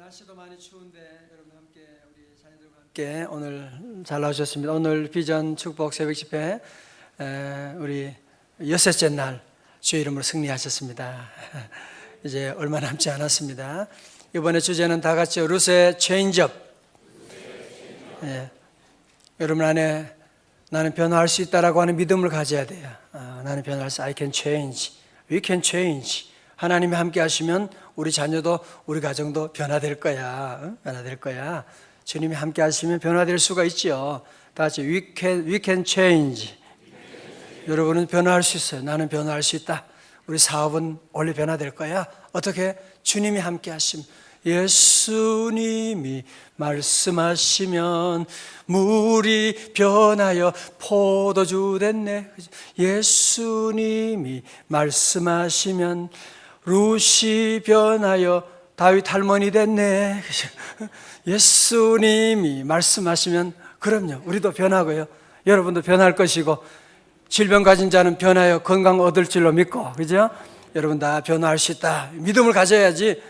날씨도 많이 추운데 여러분 함께 우리 자녀들과 함께 오늘 잘 나오셨습니다. 오늘 비전 축복 새벽 집회 우리 여섯째 날 주의 이름으로 승리하셨습니다. 이제 얼마 남지 않았습니다. 이번에 주제는 다 같이 루스의 체인지업. 여러분 안에 나는 변화할 수 있다라고 하는 믿음을 가져야 돼요. 나는 변화할 수, I can change, we can change. 하나님이 함께 하시면 우리 자녀도 우리 가정도 변화될 거야. 변화될 거야. 주님이 함께 하시면 변화될 수가 있죠. 다 같이 we can change. 여러분은 변화할 수 있어요. 나는 변화할 수 있다. 우리 사업은 원래 변화될 거야. 어떻게? 주님이 함께 하시면. 예수님이 말씀하시면 물이 변하여 포도주 됐네. 예수님이 말씀하시면 룻이 변하여 다윗 할머니 됐네. 예수님이 말씀하시면 그럼요. 우리도 변하고요. 여러분도 변할 것이고 질병 가진 자는 변하여 건강 얻을 줄로 믿고, 그죠? 여러분 다 변화할 수 있다. 믿음을 가져야지.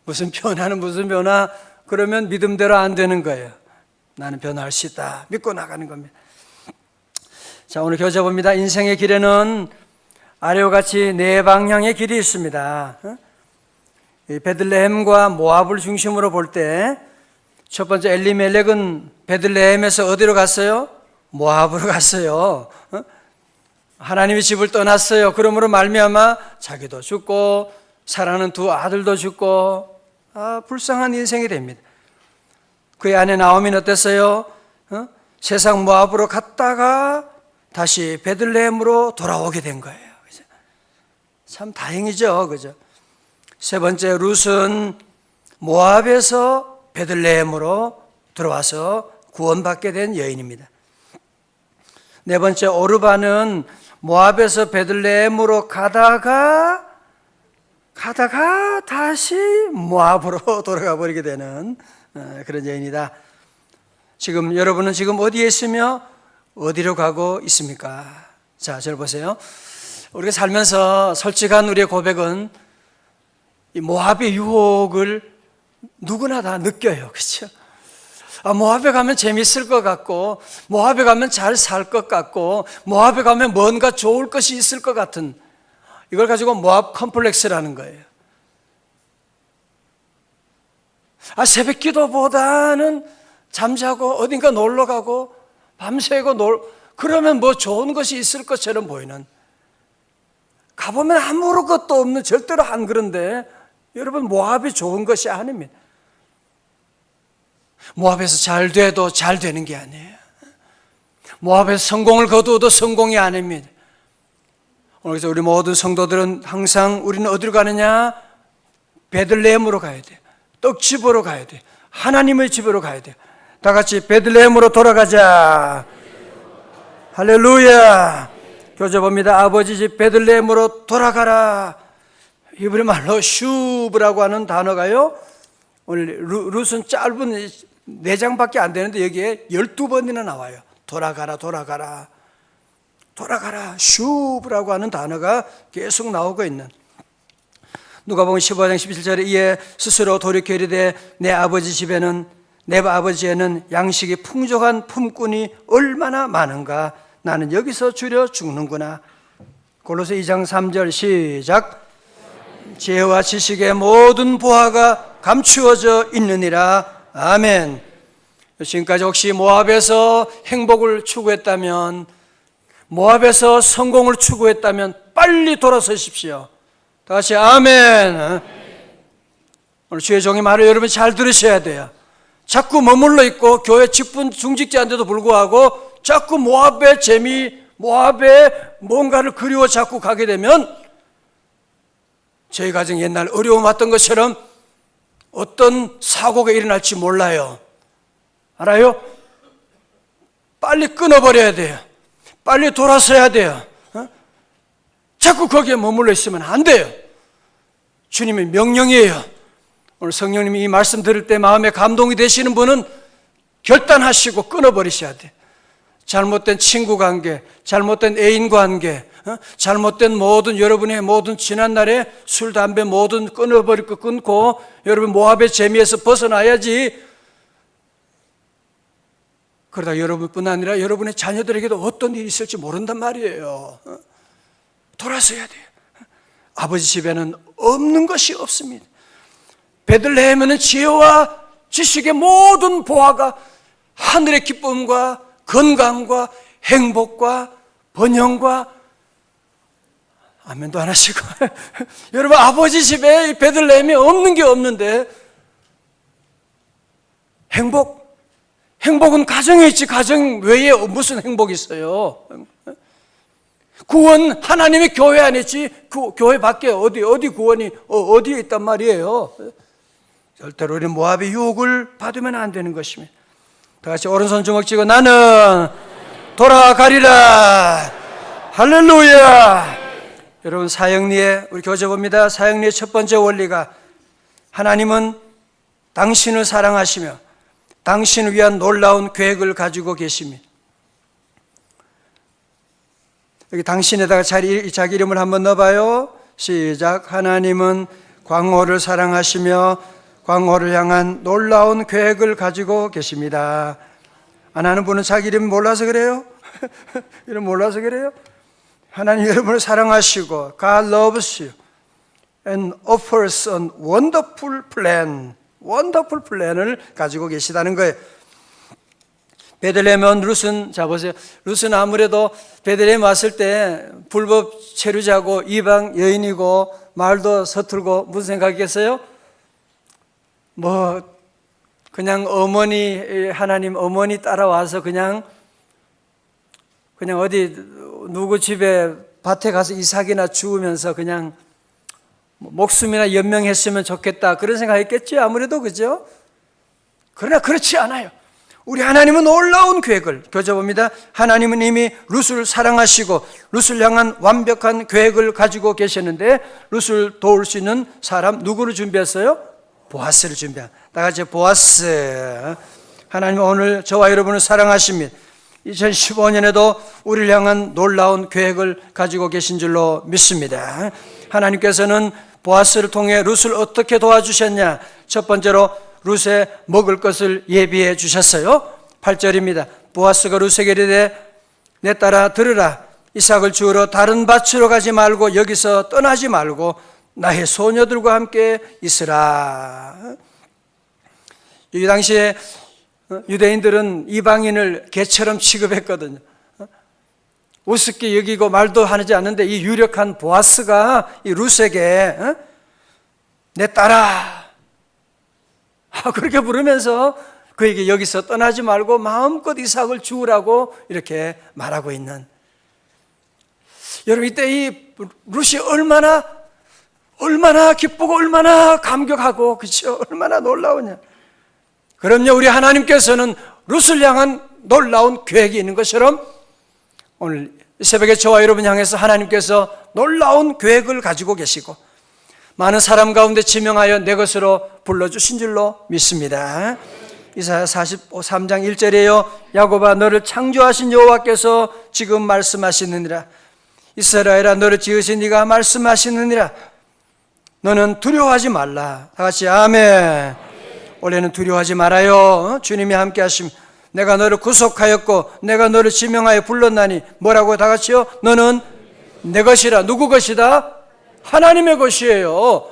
무슨 변화? 그러면 믿음대로 안 되는 거예요. 나는 변화할 수 있다. 믿고 나가는 겁니다. 자, 오늘 교재 봅니다. 인생의 길에는 아래와 같이 네 방향의 길이 있습니다. 베들레헴과 모압을 중심으로 볼 때 첫 번째 엘리멜렉은 베들레헴에서 어디로 갔어요? 모압으로 갔어요. 하나님의 집을 떠났어요. 그러므로 말미암아 자기도 죽고 사랑하는 두 아들도 죽고 불쌍한 인생이 됩니다. 그의 아내 나오미는 어땠어요? 세상 모압으로 갔다가 다시 베들레헴으로 돌아오게 된 거예요. 참 다행이죠, 그죠? 세 번째 룻은 모압에서 베들레헴으로 들어와서 구원받게 된 여인입니다. 네 번째 오르바는 모압에서 베들레헴으로 가다가 다시 모압으로 돌아가 버리게 되는 그런 여인이다. 지금 여러분은 지금 어디에 있으며 어디로 가고 있습니까? 자, 저를 보세요. 우리가 살면서 솔직한 우리의 고백은 이 모압의 유혹을 누구나 다 느껴요. 그렇죠? 모압에 가면 재밌을 것 같고, 모압에 가면 잘 살 것 같고, 모압에 가면 뭔가 좋을 것이 있을 것 같은, 이걸 가지고 모압 컴플렉스라는 거예요. 새벽 기도보다는 잠자고 어딘가 놀러 가고 밤새고 그러면 뭐 좋은 것이 있을 것처럼 보이는, 가보면 아무것도 없는, 절대로 안 그런데 여러분 모압이 좋은 것이 아닙니다. 모압에서 잘 돼도 잘 되는 게 아니에요. 모압에서 성공을 거두어도 성공이 아닙니다. 그래서 우리 모든 성도들은 항상 우리는 어디로 가느냐? 베들레헴으로 가야 돼요. 떡집으로 가야 돼요. 하나님의 집으로 가야 돼요. 다 같이 베들레헴으로 돌아가자. 할렐루야. 교재 봅니다. 아버지 집 베들레헴으로 돌아가라. 이브리 말로 슈브라고 하는 단어가요, 오늘 룻은 짧은 4장밖에 안 되는데 여기에 12번이나 나와요. 돌아가라. 슈브라고 하는 단어가 계속 나오고 있는. 누가복음 15장 17절에 이에 스스로 돌이켜 이르되 내 아버지에는 양식이 풍족한 품꾼이 얼마나 많은가. 나는 여기서 줄여 죽는구나. 골로새 2장 3절 시작. 지혜와 지식의 모든 보화가 감추어져 있느니라. 아멘. 지금까지 혹시 모압에서 행복을 추구했다면, 모압에서 성공을 추구했다면 빨리 돌아서십시오. 다 같이 아멘. 오늘 주의 종의 말을 여러분 잘 들으셔야 돼요. 자꾸 머물러 있고 교회 직분 중직자인데도 불구하고 자꾸 모압의 재미, 모압의 뭔가를 그리워 자꾸 가게 되면 저희 가정 옛날 어려움 왔던 것처럼 어떤 사고가 일어날지 몰라요. 알아요? 빨리 끊어버려야 돼요. 빨리 돌아서야 돼요. 자꾸 거기에 머물러 있으면 안 돼요. 주님의 명령이에요. 오늘 성령님이 이 말씀 들을 때 마음에 감동이 되시는 분은 결단하시고 끊어버리셔야 돼요. 잘못된 친구 관계, 잘못된 애인 관계, 잘못된 모든 여러분의 모든 지난날에 술, 담배 모든 끊어버릴 거 끊고 여러분 모압의 재미에서 벗어나야지. 그러다 여러분뿐 아니라 여러분의 자녀들에게도 어떤 일이 있을지 모른단 말이에요. 돌아서야 돼요. 아버지 집에는 없는 것이 없습니다. 베들레헴에는 지혜와 지식의 모든 보화가 하늘의 기쁨과 건강과 행복과 번영과 아멘도 안 하시고 여러분 아버지 집에 베들레헴에 없는 게 없는데 행복은 가정에 있지 가정 외에 무슨 행복이 있어요? 구원 하나님의 교회 안에 있지 교회 밖에 어디 구원이 어디에 있단 말이에요? 절대로 우리 모압의 유혹을 받으면 안 되는 것입니다. 다 같이 오른손 주먹 쥐고 나는 돌아가리라. 할렐루야. 여러분 사형리의 우리 교재 봅니다. 사형리의 첫 번째 원리가 하나님은 당신을 사랑하시며 당신을 위한 놀라운 계획을 가지고 계십니다. 여기 당신에다가 자기 이름을 한번 넣어봐요. 시작. 하나님은 광호를 사랑하시며 광호를 향한 놀라운 계획을 가지고 계십니다. 안 하는 분은 자기 이름 몰라서 그래요? 이름 몰라서 그래요? 하나님 여러분을 사랑하시고 God loves you and offers a wonderful plan을 가지고 계시다는 거예요. 베들레헴 룻은 자 보세요. 룻은 아무래도 베들레헴 왔을 때 불법 체류자고 이방 여인이고 말도 서툴고 무슨 생각이겠어요? 그냥 하나님 어머니 따라와서 그냥 어디 누구 집에 밭에 가서 이삭이나 주우면서 그냥 목숨이나 연명했으면 좋겠다 그런 생각했겠죠 아무래도. 그죠? 그러나 그렇지 않아요. 우리 하나님은 놀라운 계획을 교제봅니다. 하나님은 이미 룻을 사랑하시고 룻을 향한 완벽한 계획을 가지고 계셨는데 룻을 도울 수 있는 사람 누구를 준비했어요? 보아스를 준비한. 다 같이 보아스. 하나님은 오늘 저와 여러분을 사랑하십니다. 2015년에도 우리를 향한 놀라운 계획을 가지고 계신 줄로 믿습니다. 하나님께서는 보아스를 통해 룻을 어떻게 도와주셨냐? 첫 번째로 룻에 먹을 것을 예비해 주셨어요. 8절입니다. 보아스가 룻에게 이르되 내 딸아 들으라. 이삭을 주우러 다른 밭으로 가지 말고 여기서 떠나지 말고 나의 소녀들과 함께 있으라. 이 당시에 유대인들은 이방인을 개처럼 취급했거든요. 우습게 여기고 말도 하지 않는데 이 유력한 보아스가 이 룻에게 내 딸아 그렇게 부르면서 그에게 여기서 떠나지 말고 마음껏 이삭을 주우라고 이렇게 말하고 있는. 여러분 이때 이 룻이 얼마나 기쁘고 얼마나 감격하고 그렇죠? 얼마나 놀라우냐. 그럼요 우리 하나님께서는 룻을 향한 놀라운 계획이 있는 것처럼 오늘 새벽에 저와 여러분 향해서 하나님께서 놀라운 계획을 가지고 계시고 많은 사람 가운데 지명하여 내 것으로 불러주신 줄로 믿습니다. 이사야 43장 1절이에요. 야곱아 너를 창조하신 여호와께서 지금 말씀하시느니라. 이스라엘아 너를 지으신 네가 말씀하시느니라. 너는 두려워하지 말라. 다 같이 아멘. 올해는 두려워하지 말아요. 주님이 함께 하시면 내가 너를 구속하였고 내가 너를 지명하여 불렀나니 뭐라고 다 같이요? 너는 내 것이라. 누구 것이다? 하나님의 것이에요.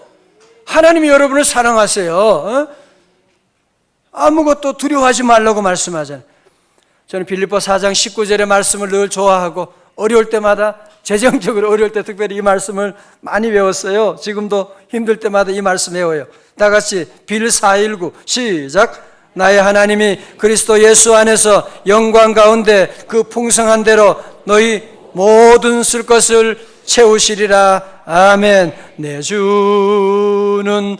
하나님이 여러분을 사랑하세요. 아무것도 두려워하지 말라고 말씀하잖아요. 저는 빌립보 4장 19절의 말씀을 늘 좋아하고 어려울 때마다 재정적으로 어려울 때 특별히 이 말씀을 많이 외웠어요. 지금도 힘들 때마다 이 말씀 외워요. 다 같이 빌 419 시작. 나의 하나님이 그리스도 예수 안에서 영광 가운데 그 풍성한 대로 너희 모든 쓸 것을 채우시리라. 아멘. 내 주는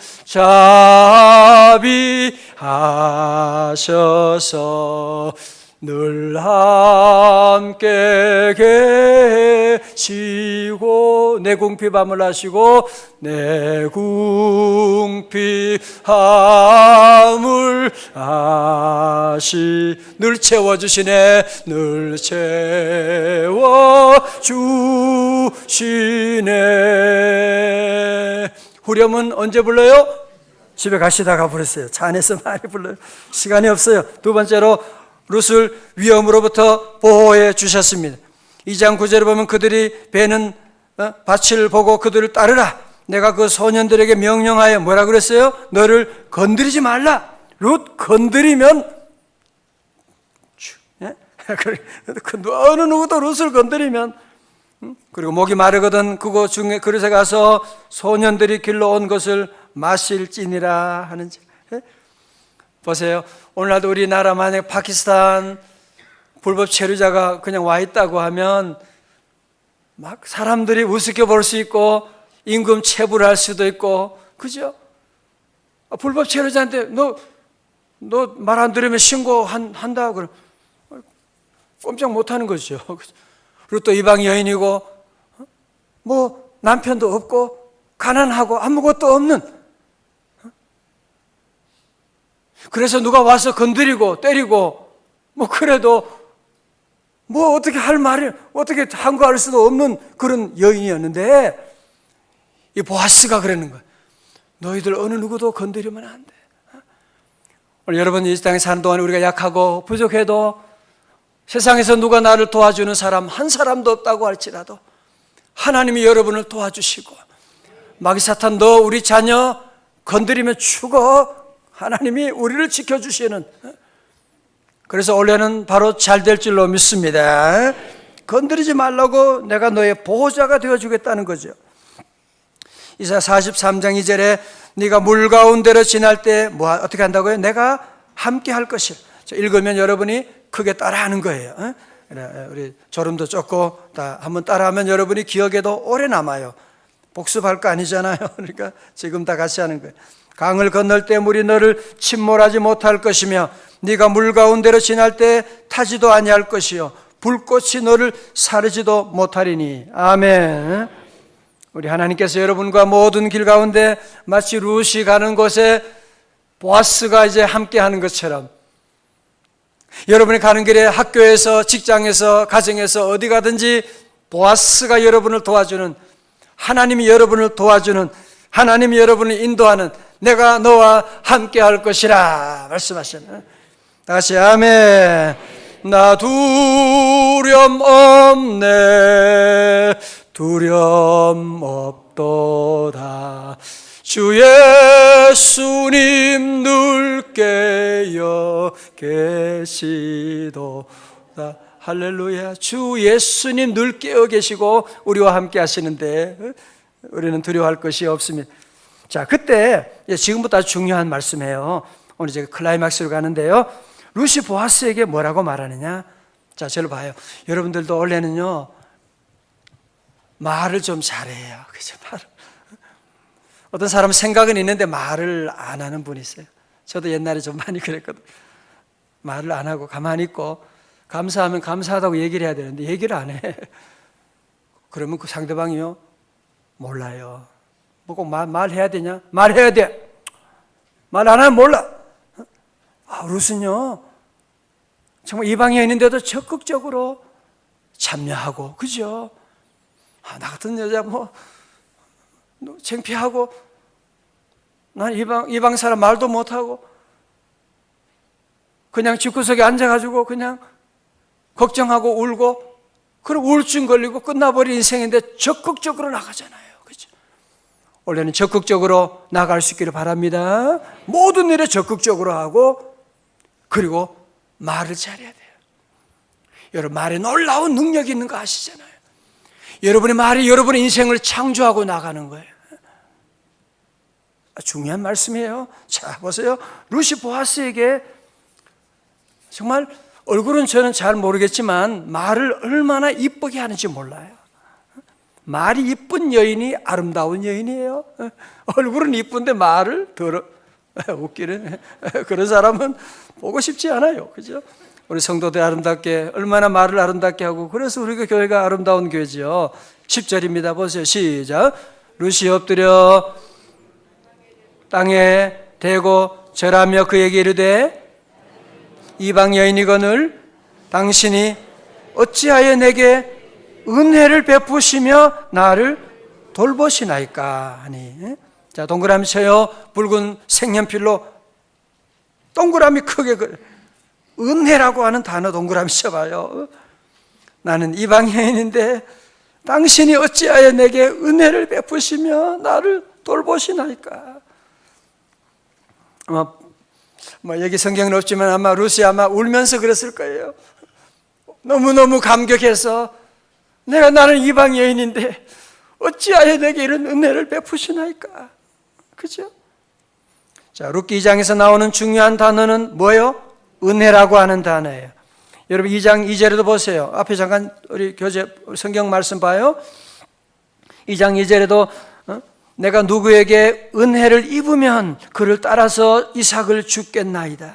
자비하셔서 늘 함께 계시고 내 궁핍함을 아시고 내 궁핍함을 늘 채워주시네. 늘 채워주시네. 후렴은 언제 불러요? 집에 가시다가 부르세요. 차 안에서 많이 불러요. 시간이 없어요. 두 번째로 룻을 위험으로부터 보호해 주셨습니다. 2장 9절에 보면 그들이 베는 밭을 보고 그들을 따르라. 내가 그 소년들에게 명령하여 뭐라 그랬어요? 너를 건드리지 말라. 룻 건드리면 어느 누구도 룻을 건드리면 그리고 목이 마르거든 그곳 중에 그릇에 가서 소년들이 길러 온 것을 마실지니라 하는지. 보세요. 오늘날도 우리나라 만약 파키스탄 불법 체류자가 그냥 와 있다고 하면 막 사람들이 우습게 볼 수 있고 임금 체불할 수도 있고, 그죠? 불법 체류자한테 너 말 안 들으면 신고한다 그럼 꼼짝 못하는 거죠. 그리고 또 이방 여인이고 뭐 남편도 없고 가난하고 아무것도 없는, 그래서 누가 와서 건드리고 때리고 뭐 그래도 뭐 어떻게 할 말이 어떻게 항거할 수도 없는 그런 여인이었는데 이 보아스가 그러는 거예요. 너희들 어느 누구도 건드리면 안 돼. 오늘 여러분 이 땅에 사는 동안 우리가 약하고 부족해도 세상에서 누가 나를 도와주는 사람 한 사람도 없다고 할지라도 하나님이 여러분을 도와주시고 마귀 사탄 너 우리 자녀 건드리면 죽어. 하나님이 우리를 지켜주시는, 그래서 원래는 바로 잘 될 줄로 믿습니다. 건드리지 말라고 내가 너의 보호자가 되어주겠다는 거죠. 이사야 43장 2절에 네가 물 가운데로 지날 때 어떻게 한다고요? 내가 함께 할 것이라. 읽으면 여러분이 크게 따라하는 거예요. 우리 졸음도 쫓고 다 한번 따라하면 여러분이 기억에도 오래 남아요. 복습할 거 아니잖아요. 그러니까 지금 다 같이 하는 거예요. 강을 건널 때 물이 너를 침몰하지 못할 것이며 네가 물 가운데로 지날 때 타지도 아니할 것이요 불꽃이 너를 사르지도 못하리니. 아멘. 우리 하나님께서 여러분과 모든 길 가운데 마치 룻이 가는 곳에 보아스가 이제 함께 하는 것처럼 여러분이 가는 길에 학교에서 직장에서 가정에서 어디 가든지 보아스가 여러분을 도와주는, 하나님이 여러분을 도와주는, 하나님이 여러분을 인도하는 내가 너와 함께 할 것이라 말씀하셨네. 다시 아멘. 나 두려움 없네. 두려움 없도다. 주 예수님 늘 깨어 계시도다. 할렐루야. 주 예수님 늘 깨어 계시고 우리와 함께 하시는데 우리는 두려워할 것이 없습니다. 자, 그때 지금부터 아주 중요한 말씀이에요. 오늘 이제 클라이막스로 가는데요. 룻이 보아스에게 뭐라고 말하느냐? 자, 저를 봐요. 여러분들도 원래는요 말을 좀 잘해요. 그죠? 어떤 사람은 생각은 있는데 말을 안 하는 분이 있어요. 저도 옛날에 좀 많이 그랬거든. 말을 안 하고 가만히 있고 감사하면 감사하다고 얘기를 해야 되는데 얘기를 안 해. 그러면 그 상대방이요 몰라요. 뭐 꼭 말해야 되냐? 말해야 돼. 말 안 하면 몰라. 룻은요 정말 이방에 있는데도 적극적으로 참여하고, 그죠? 나 같은 여자 뭐 창피하고 난 이방 사람 말도 못하고 그냥 집구석에 앉아가지고 그냥 걱정하고 울고 그럼 우울증 걸리고 끝나버린 인생인데 적극적으로 나가잖아요. 그렇죠? 원래는 적극적으로 나갈 수 있기를 바랍니다. 모든 일에 적극적으로 하고 그리고 말을 잘해야 돼요. 여러분 말에 놀라운 능력이 있는 거 아시잖아요. 여러분의 말이 여러분의 인생을 창조하고 나가는 거예요. 중요한 말씀이에요. 자, 보세요. 룻이 보아스에게 정말 얼굴은 저는 잘 모르겠지만 말을 얼마나 이쁘게 하는지 몰라요. 말이 이쁜 여인이 아름다운 여인이에요. 얼굴은 이쁜데 말을 웃기는 그런 사람은 보고 싶지 않아요. 그죠? 우리 성도들 아름답게, 얼마나 말을 아름답게 하고, 그래서 우리가 교회가 아름다운 교회지요. 10절입니다. 보세요. 시작. 루시 엎드려 땅에 대고 절하며 그에게 이르되 이방 여인이거늘 당신이 어찌하여 내게 은혜를 베푸시며 나를 돌보시나이까 하니. 자, 동그라미 쳐요. 붉은 색연필로 동그라미 크게 은혜라고 하는 단어 동그라미 쳐봐요. 나는 이방 여인인데 당신이 어찌하여 내게 은혜를 베푸시며 나를 돌보시나이까. 아마 여기 성경은 없지만 아마 루시 아마 울면서 그랬을 거예요. 너무너무 감격해서 나는 이방 여인인데 어찌하여 내게 이런 은혜를 베푸시나이까. 그죠? 자, 룻기 2장에서 나오는 중요한 단어는 뭐예요? 은혜라고 하는 단어예요. 여러분 2장 2절에도 보세요. 앞에 잠깐 우리 교재 성경 말씀 봐요. 2장 2절에도 내가 누구에게 은혜를 입으면 그를 따라서 이삭을 주겠나이다.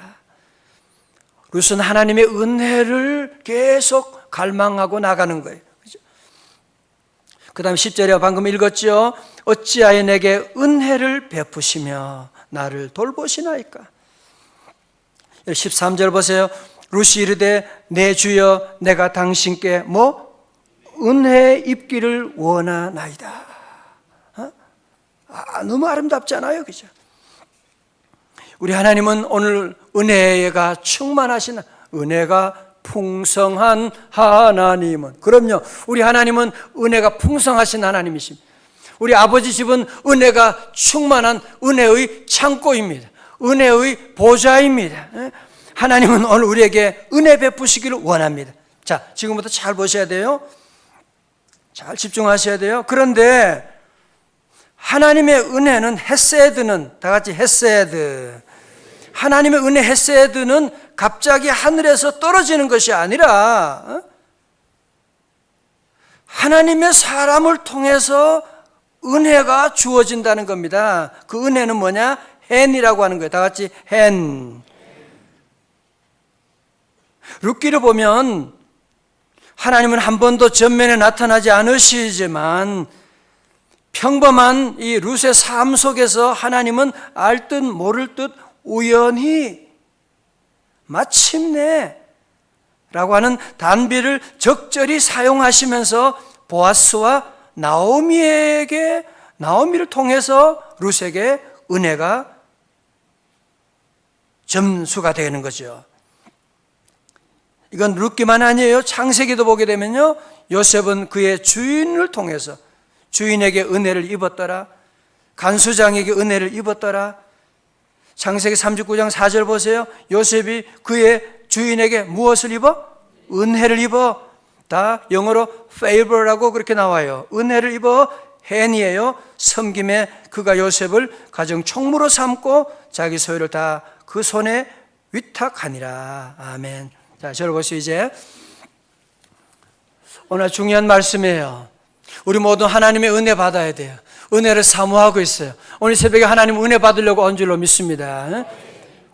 룻은 하나님의 은혜를 계속 갈망하고 나가는 거예요. 그 다음 10절에 방금 읽었죠. 어찌하여 내게 은혜를 베푸시며 나를 돌보시나이까. 13절 보세요. 룻이 이르되 내 주여 내가 당신께 은혜 입기를 원하나이다. 너무 아름답지 않아요? 그죠? 우리 하나님은 오늘 은혜가 충만하신, 은혜가 풍성한 하나님은, 그럼요, 우리 하나님은 은혜가 풍성하신 하나님이십니다. 우리 아버지 집은 은혜가 충만한 은혜의 창고입니다. 은혜의 보좌입니다. 하나님은 오늘 우리에게 은혜 베푸시기를 원합니다. 자, 지금부터 잘 보셔야 돼요. 잘 집중하셔야 돼요. 그런데 하나님의 은혜는 헤세드는, 다 같이 헤세드, 하나님의 은혜 헤세드는 갑자기 하늘에서 떨어지는 것이 아니라 하나님의 사람을 통해서 은혜가 주어진다는 겁니다. 그 은혜는 뭐냐? 헨이라고 하는 거예요. 다 같이 헨. 룻기를 보면 하나님은 한 번도 전면에 나타나지 않으시지만 평범한 이 룻의 삶 속에서 하나님은 알 듯 모를 듯 우연히 마침내 라고 하는 단비를 적절히 사용하시면서 보아스와 나오미를 통해서 룻에게 은혜가 점수가 되는 거죠. 이건 룻기만 아니에요. 창세기도 보게 되면요, 요셉은 그의 주인을 통해서 주인에게 은혜를 입었더라. 간수장에게 은혜를 입었더라. 창세기 39장 4절 보세요. 요셉이 그의 주인에게 무엇을 입어? 은혜를 입어. 다 영어로 favor라고 그렇게 나와요. 은혜를 입어. 헨이에요. 섬김에 그가 요셉을 가정 총무로 삼고 자기 소유를 다 그 손에 위탁하니라. 아멘. 자, 저를 보시죠. 이제 오늘 중요한 말씀이에요. 우리 모두 하나님의 은혜 받아야 돼요. 은혜를 사모하고 있어요. 오늘 새벽에 하나님 은혜 받으려고 온 줄로 믿습니다.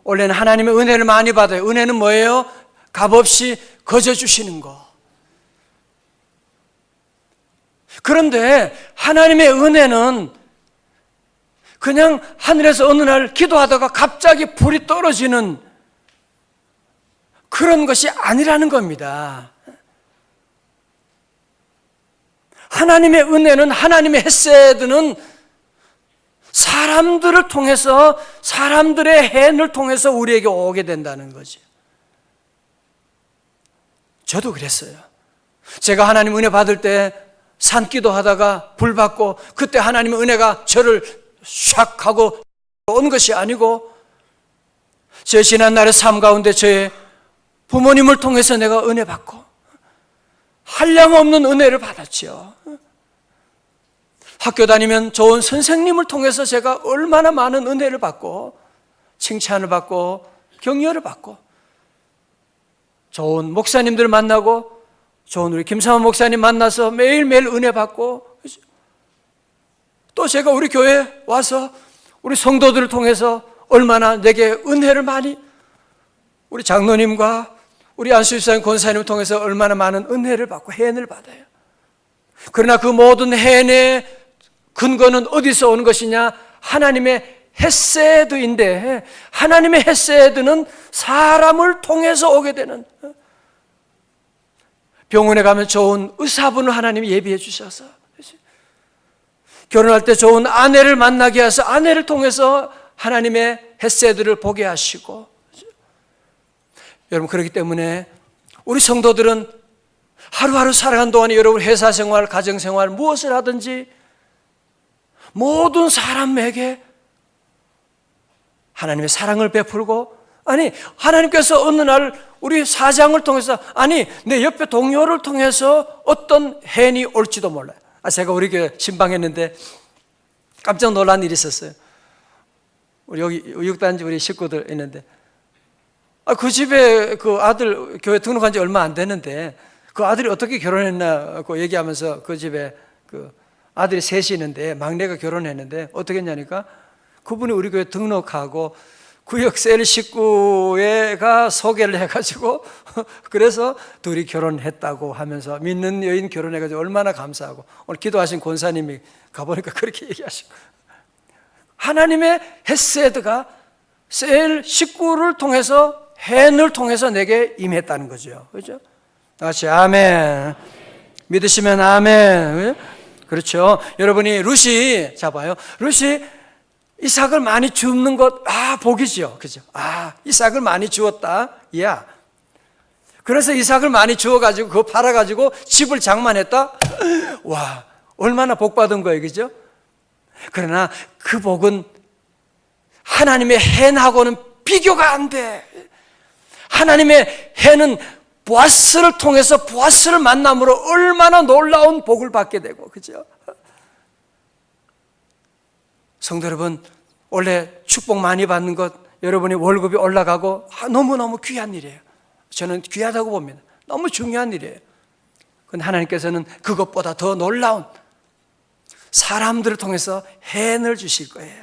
원래는 하나님의 은혜를 많이 받아요. 은혜는 뭐예요? 값없이 거저 주시는 거. 그런데 하나님의 은혜는 그냥 하늘에서 어느 날 기도하다가 갑자기 불이 떨어지는 그런 것이 아니라는 겁니다. 하나님의 은혜는, 하나님의 헤세드는 사람들을 통해서, 사람들의 헨을 통해서 우리에게 오게 된다는 거죠. 저도 그랬어요. 제가 하나님 은혜 받을 때 산기도 하다가 불 받고, 그때 하나님의 은혜가 저를 샥 하고 온 것이 아니고, 제 지난날의 삶 가운데 저의 부모님을 통해서 내가 은혜 받고 한량없는 은혜를 받았죠. 학교 다니면 좋은 선생님을 통해서 제가 얼마나 많은 은혜를 받고 칭찬을 받고 격려를 받고, 좋은 목사님들 만나고 좋은 우리 김상원 목사님 만나서 매일매일 은혜 받고, 또 제가 우리 교회에 와서 우리 성도들을 통해서 얼마나 내게 은혜를 많이, 우리 장로님과 우리 안수집사님 권사님을 통해서 얼마나 많은 은혜를 받고 해안을 받아요. 그러나 그 모든 해안의 근거는 어디서 오는 것이냐? 하나님의 헤세드인데, 하나님의 헤세드는 사람을 통해서 오게 되는, 병원에 가면 좋은 의사분을 하나님이 예비해 주셔서, 결혼할 때 좋은 아내를 만나게 해서 아내를 통해서 하나님의 헤세드를 보게 하시고, 여러분, 그렇기 때문에 우리 성도들은 하루하루 살아가는 동안에 여러분 회사 생활, 가정 생활, 무엇을 하든지 모든 사람에게 하나님의 사랑을 베풀고, 아니 하나님께서 어느 날 우리 사장을 통해서, 아니 내 옆에 동료를 통해서 어떤 해인이 올지도 몰라요. 제가 우리 교회 신방했는데 깜짝 놀란 일이 있었어요. 우리 여기 의육단지 우리 식구들 있는데, 그 집에 그 아들 교회 등록한 지 얼마 안 됐는데 그 아들이 어떻게 결혼했나고 얘기하면서, 그 집에 그 아들이 셋이 있는데 막내가 결혼했는데 어떻게 했냐니까, 그분이 우리 교회 등록하고 구역 셀 식구가 소개를 해가지고 그래서 둘이 결혼했다고 하면서, 믿는 여인 결혼해가지고 얼마나 감사하고, 오늘 기도하신 권사님이 가보니까 그렇게 얘기하시고, 하나님의 헤세드가 셀 식구를 통해서, 헨을 통해서 내게 임했다는 거죠. 그렇죠? 다시 아멘. 믿으시면 아멘. 그렇죠? 여러분이 룻이, 잡아요. 룻이 이삭을 많이 줍는 것, 복이죠. 그죠? 이삭을 많이 주었다. 야. 그래서 이삭을 많이 주어가지고, 그거 팔아가지고 집을 장만했다? 와, 얼마나 복 받은 거예요. 그죠? 그러나 그 복은 하나님의 헨하고는 비교가 안 돼. 하나님의 헨은 보아스를 통해서 보아스를 만남으로 얼마나 놀라운 복을 받게 되고, 그죠? 성도 여러분, 원래 축복 많이 받는 것, 여러분이 월급이 올라가고 너무너무 귀한 일이에요. 저는 귀하다고 봅니다. 너무 중요한 일이에요. 그런데 하나님께서는 그것보다 더 놀라운 사람들을 통해서 헨을 주실 거예요.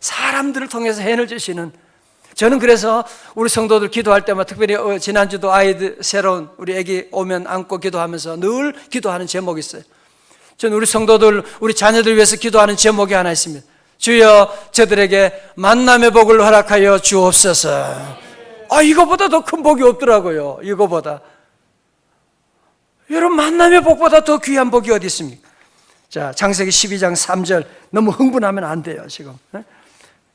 사람들을 통해서 헨을 주시는, 저는 그래서 우리 성도들 기도할 때마다, 특별히 지난주도 아이들 새로운 우리 애기 오면 안고 기도하면서 늘 기도하는 제목이 있어요. 저는 우리 성도들, 우리 자녀들 위해서 기도하는 제목이 하나 있습니다. 주여 저들에게 만남의 복을 허락하여 주옵소서. 이거보다 더 큰 복이 없더라고요. 이거보다. 여러분, 만남의 복보다 더 귀한 복이 어디 있습니까? 자, 창세기 12장 3절. 너무 흥분하면 안 돼요 지금.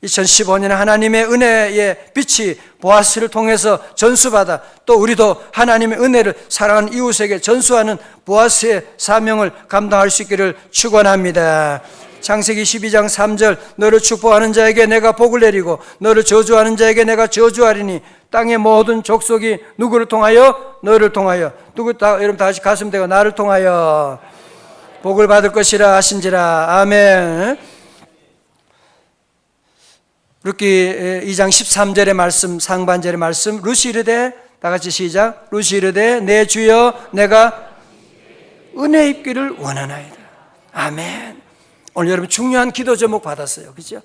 2015년에 하나님의 은혜의 빛이 보아스를 통해서 전수받아, 또 우리도 하나님의 은혜를 사랑하는 이웃에게 전수하는 보아스의 사명을 감당할 수 있기를 축원합니다. 창세기 12장 3절. 너를 축복하는 자에게 내가 복을 내리고 너를 저주하는 자에게 내가 저주하리니 땅의 모든 족속이 누구를 통하여? 너를 통하여. 여러분 다 같이 가슴 대고, 나를 통하여 복을 받을 것이라 하신지라. 아멘. 룻기 2장 13절의 말씀, 상반절의 말씀. 룻이 이르되, 다 같이 시작. 룻이 이르되, 내 주여 내가 은혜 입기를 원하나이다. 아멘. 오늘 여러분 중요한 기도 제목 받았어요. 그죠?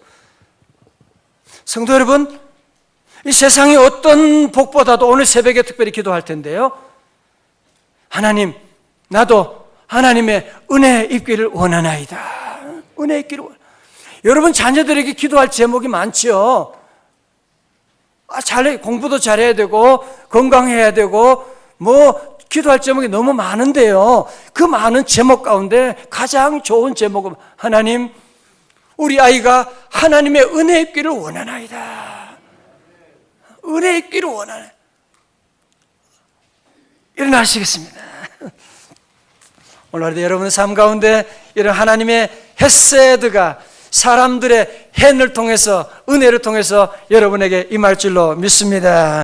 성도 여러분, 이 세상의 어떤 복보다도 오늘 새벽에 특별히 기도할 텐데요, 하나님, 나도 하나님의 은혜 입기를 원하나이다. 은혜 입기를 원하나이다. 여러분 자녀들에게 기도할 제목이 많죠. 공부도 잘해야 되고 건강해야 되고 기도할 제목이 너무 많은데요, 그 많은 제목 가운데 가장 좋은 제목은, 하나님, 우리 아이가 하나님의 은혜 입기를 원하나이다. 은혜 입기를 원하네. 일어나시겠습니다. 오늘도 여러분의 삶 가운데 이런 하나님의 헤세드가 사람들의 헨을 통해서, 은혜를 통해서 여러분에게 임할 줄로 믿습니다.